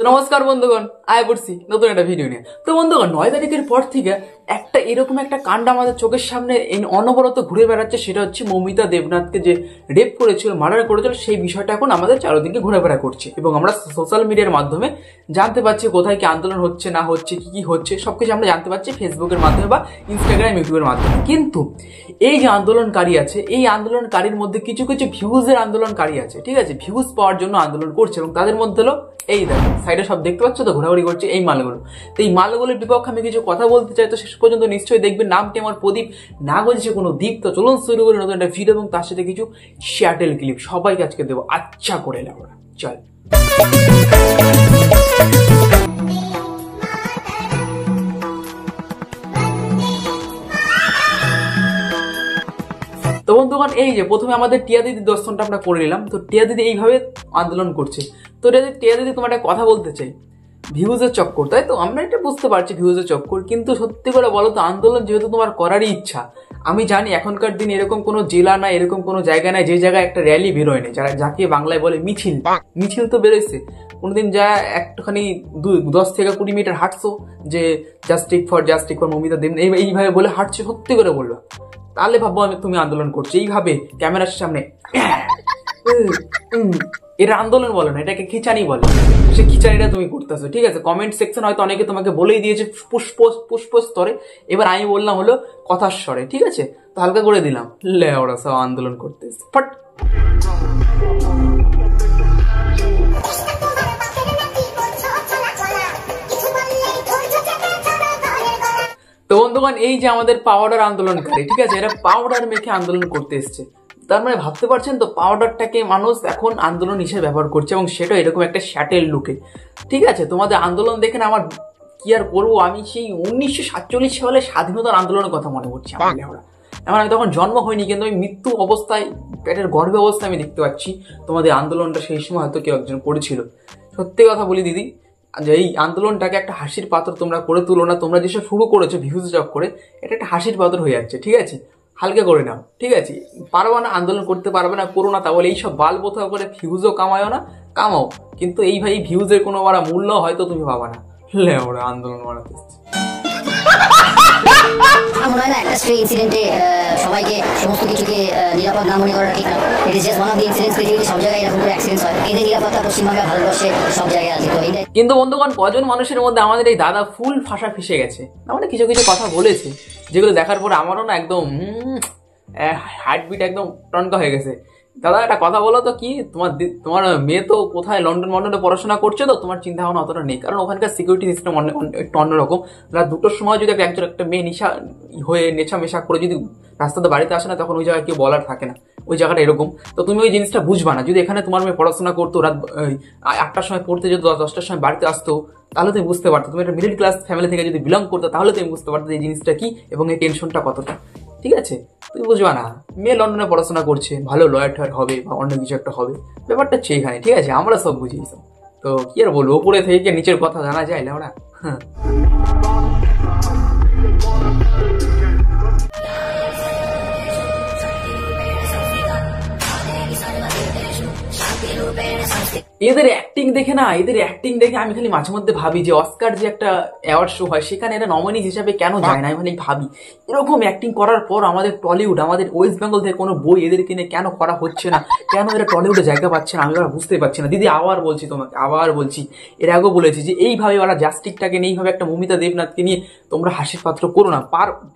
তো নমস্কার বন্ধুগণ, আয় পড়ছি নতুন একটা ভিডিও নিয়ে। তো বন্ধুগণ, 9 তারিখের পর থেকে একটা এরকম একটা কাণ্ড আমাদের চোখের সামনে অনবরত ঘুরে বেড়াচ্ছে। সেটা হচ্ছে মৌমিতা দেবনাথকে যে রেপ করেছিল, মার্ডার করেছিল, সেই বিষয়টা এখন আমাদের চারদিকে ঘোরাফেরা করছে এবং আমরা সোশ্যাল মিডিয়ার মাধ্যমে জানতে পারছি কোথায় কি আন্দোলন হচ্ছে না হচ্ছে, কি কি হচ্ছে, সবকিছু আমরা জানতে পারছি ফেসবুকের মাধ্যমে বা ইনস্টাগ্রাম, ইউটিউবের মাধ্যমে। কিন্তু এই যে আন্দোলনকারী আছে, এই আন্দোলনকারীর মধ্যে কিছু কিছু ভিউজের আন্দোলনকারী আছে, ঠিক আছে, ভিউজ পাওয়ার জন্য আন্দোলন করছে এবং তাদের মধ্যে হলো এই দেখো সাইডে সব দেখতে পাচ্ছ তো, ঘোরাঘুরি করছে এই মালগুলো। তো এই মালগুলোর বিপক্ষে আমি কিছু কথা বলতে চাই, তো শেষ পর্যন্ত নিশ্চয়ই দেখবেন। নামটি আমার প্রদীপ, না বলছে কোনো দ্বীপ। তো চলুন শুরু করি নতুন একটা ভিডিও এবং তার সাথে কিছু শ্যাটেল ক্লিপ সবাইকে আজকে দেবো আচ্ছা করে আমরা। চল তো বন্ধুগণ, এই যে প্রথমে আমাদের টিয়া দিদির দর্শনটা আমরা করে নিলাম। তো টিয়া দিদি এইভাবে আন্দোলন করছে। তো টিয়া দিদি তোমার একটা কথা বলতে চাই, ভিউজের চক্কর, তাই তো আমরা এটা বুঝতে পারছি ভিউজের চক্কর, কিন্তু সত্যি করে বলো তো, আন্দোলন যেহেতু তোমার করারই ইচ্ছা, আমি জানি এখনকার দিন এরকম কোনো জেলা নাই, এরকম কোনো জায়গা নাই যে জায়গায় একটা র্যালি বেরোয়নি, যাকে বাংলায় বলে মিছিল। মিছিল তো বেরোইছে কোনোদিন, যা একটুখানি 10 থেকে 20 মিটার হাঁটছো যে জাস্টিক ফর মৌমিতা দেবনাথ এইভাবে বলে হাঁটছে, সত্যি করে বললো, তাহলে ভাববো আমি তুমি আন্দোলন করছো। এইভাবে ক্যামেরার সামনে এটা আন্দোলন বলে না, এটাকে খিচানি বলে। সে খিচানিটা তুমি করতেছো, ঠিক আছে। কমেন্ট সেকশন হয়তো অনেকে তোমাকে বলেই দিয়েছে পুষ্প স্তরে, এবার আমি বললাম হলো কথার স্বরে, ঠিক আছে। তো হালকা করে দিলাম, লে ওরা সব আন্দোলন করতেছে ফট। তো বন্ধুগণ, এই যে আমাদের পাউডার আন্দোলনকারী, ঠিক আছে, এরা পাউডার মেখে আন্দোলন করতে এসছে। তার মানে ভাবতে পারছেন তো, পাউডারটাকে মানুষ এখন আন্দোলন হিসেবে ব্যবহার করছে এবং সেটা এরকম একটা শ্যাটেল লুকে, ঠিক আছে। তোমাদের আন্দোলন দেখে না আমার কি আর করবো, আমি সেই 1947 সালে স্বাধীনতার আন্দোলনের কথা মনে করছি। আমার আমি তখন জন্ম হয়নি, কিন্তু আমি মৃত্যু অবস্থায়, পেটের গর্ভে অবস্থায় আমি দেখতে পাচ্ছি তোমাদের আন্দোলনটা সেই সময় হয়তো কেউ একজন করেছিল। সত্যি কথা বলি দিদি, যে এই আন্দোলনটাকে একটা হাসির পাত্র তোমরা করে তুলো না। তোমরা যেসব শুরু করেছো ভিউজ জব করে, এটা একটা হাসির পাত্র হয়ে যাচ্ছে, ঠিক আছে। হালকা করে নাও, ঠিক আছে। পারবা না আন্দোলন করতে পারবে না, করো না, তাহলে এইসব বাল বোথা করে ভিউজও কামাও না, কামাও, কিন্তু এই ভাই ভিউজের কোনো বাড়া মূল্য হয়তো তুমি পাবা না। লে ওরা আন্দোলন বানাতে মনে হয় না একটা স্ট্রে ইনসিডেন্টে সবাইকে সমস্ত কিছুকে নিরাপদ না মনে করা ঠিক না। It is just one of the incidents, পৃথিবীতে সব জায়গায় এরকম করে অ্যাক্সিডেন্টস হয়। এদের নিরাপত্তা পশ্চিমবঙ্গে, ভারতবর্ষে সব জায়গায় আছে। তো এইটাই। কিন্তু বন্ধুগণ, কজন মানুষের মধ্যে আমাদের এই দাদা ফুল ফাঁসা ফেসে গেছে, আমাদের কিছু কিছু কথা বলেছে যেগুলো দেখার পর আমারও না একদম হার্টবিট একদম টনকা হয়ে গেছে। দাদা একটা কথা বলো তো, কি তোমার মেয়ে তো কোথায় লন্ডনে পড়াশোনা করছে, তো তোমার চিন্তা ভাবনা অতটা নেই, কারণ ওখানকার সিকিউরিটি সিস্টেম একটু অন্যরকম। রাত 2টোর সময় যদি একটা মেয়ে নেশা মেশা করে যদি রাস্তাতে বাড়িতে আসে না, তখন ওই জায়গায় কেউ বলার থাকে না, ওই জায়গাটা এরকম। তো তুমি ওই জিনিসটা বুঝবা না। যদি এখানে তোমার মেয়ে পড়াশোনা করতো, রাত 8টার সময় পড়তে যেত, 10টার সময় বাড়িতে আসতো, তাহলে তুমি বুঝতে পারতো। তুমি একটা মিডল ক্লাস ফ্যামিলি থেকে যদি বিলং করতো, তাহলে তুমি বুঝতে পারতো এই জিনিসটা কি এবং এই টেনশনটা কতটা, ঠিক আছে। তুমি বুঝবা না, মেয়ে লন্ডনে পড়াশোনা করছে, ভালো লয়ার টয়ার হবে বা অন্য কিছু একটা হবে, ব্যাপারটা হচ্ছে এখানে, ঠিক আছে। আমরা সব বুঝি সব। তো কি আর বলবো, উপরে থেকে নিচের কথা জানা যায় না ওরা। হ্যাঁ, এদের অ্যাক্টিং দেখে আমি খালি মাঝে মধ্যে ভাবি যে অস্কার যে একটা অ্যাওয়ার্ড শো হয়, সেখানে এরা নমিনিজ হিসাবে কেন যায় না। আমি মানে ভাবি, এরকম অ্যাক্টিং করার পর আমাদের টলিউড, আমাদের ওয়েস্ট বেঙ্গল থেকে কোনো বই এদের কিনে কেন করা হচ্ছে না, কেন এরা টলিউডে জায়গা পাচ্ছে না, আমি ওরা বুঝতে পারছি না। দিদি আবার বলছি তোমাকে, আবার বলছি, এর আগেও বলেছি যে এইভাবে ওরা জাস্টিকটাকে নিয়ে, এইভাবে একটা মৌমিতা দেবনাথকে নিয়ে তোমরা হাসির পাত্র করো না।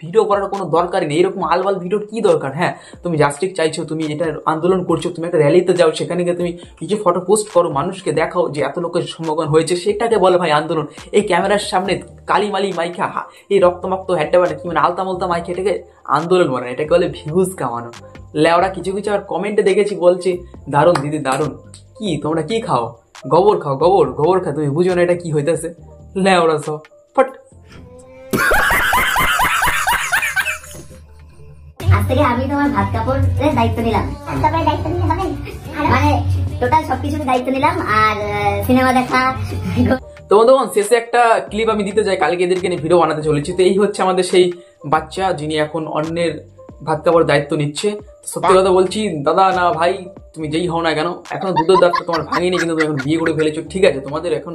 ভিডিও করার কোনো দরকারই নেই, এরকম আলবাল ভিডিওর কি দরকার। হ্যাঁ, তুমি জাস্টিক চাইছো, তুমি এটা আন্দোলন করছো, তুমি একটা র্যালিতে যাও, সেখানে গিয়ে তুমি কিছু ফটো পোস্ট করো, মানুষকে দেখাও যে এত লোকের সমাগম হয়েছে, সেটাকে বলে ভাই আন্দোলন। এই ক্যামেরার সামনে কালিমালি মাইখা, এই রক্তমাক্ত হ্যাড্ডাবাটা কি মানে আলতা মালতা মাইখা, এটাকে আন্দোলন বলে না, এটাকে বলে ভিউজ কামানো। লেওরা কিছু কিছু আর কমেন্টে দেখেছি বলছে, দারুণ দিদি দারুণ, কি তোমরা কি খাও, গোবর খাও, গোবর খাও, তুমি বুঝো না এটা কি হইতেছে। লেওরা সব ফট। আজ থেকে আমি তোমার ভাত কাপড়ের দায়িত্ব নিলাম, মানে টোটাল সবকিছুর দায়িত্ব নিলাম, আর সিনেমা দেখা। তো বন্ধুগণ, শেষে একটা ক্লিপ আমি দিতে চাই, কালকে এদেরকে নিয়ে ভিডিও বানাতে চলেছি। তো এই হচ্ছে আমাদের সেই বাচ্চা, যিনি এখন অন্যের ভাত খাবার দায়িত্ব নিচ্ছে। সত্যি কথা বলছি দাদা না ভাই, তুমি যেই হও না কেন, এখন দুধের দাঁতটা তোমার ভাঙেনি, কিন্তু তুমি এখন বিয়ে করে ফেলেছো, ঠিক আছে? তোমাদের এখন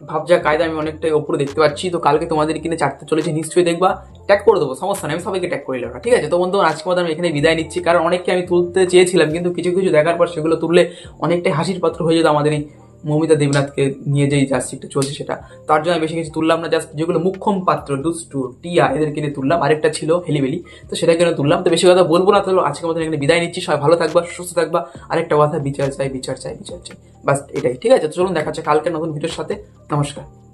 ভাবজা কায়দা আমি অনেকটাই ওপরে দেখতে পাচ্ছি। তো কালকে তোমাদের কিনে চাটতে চলেছে, নিশ্চয়ই দেখবা, ট্যাগ করে দেবো, সমস্যা নেই, আমি সবাইকে ট্যাগ করে নেবো, ঠিক আছে? তো বন্ধু আজকে মতো আমি এখানে বিদায় নিচ্ছি, কারণ অনেককে আমি তুলতে চেয়েছিলাম, কিন্তু কিছু কিছু দেখার পর সেগুলো তুললে অনেকটাই হাসির পাত্র হয়ে যেত আমাদের এই মৌমিতা দেবনাথকে নিয়ে যেই জার্সিটা চলছে সেটা। তার জন্য বেশি কিছু তুললাম না, জাস্ট যেগুলো মুখ্যম পাত্র, দুষ্টু, টিয়া, এদেরকে নিয়ে তুললাম। আরেকটা ছিল হেলিবেলি, তো সেটাকে নিয়ে তুললাম। তো বেশি কথা বলবো না, তাহলে আজকের মতো এখানে বিদায় নিচ্ছি। সবাই ভালো থাকবা, সুস্থ থাকবা। আরেকটা কথা, বিচার চাই, বিচার চাই, বিচার চাই, বাস এটাই, ঠিক আছে? তো চলুন দেখা হচ্ছে কালকে নতুন ভিডিওর সাথে। নমস্কার।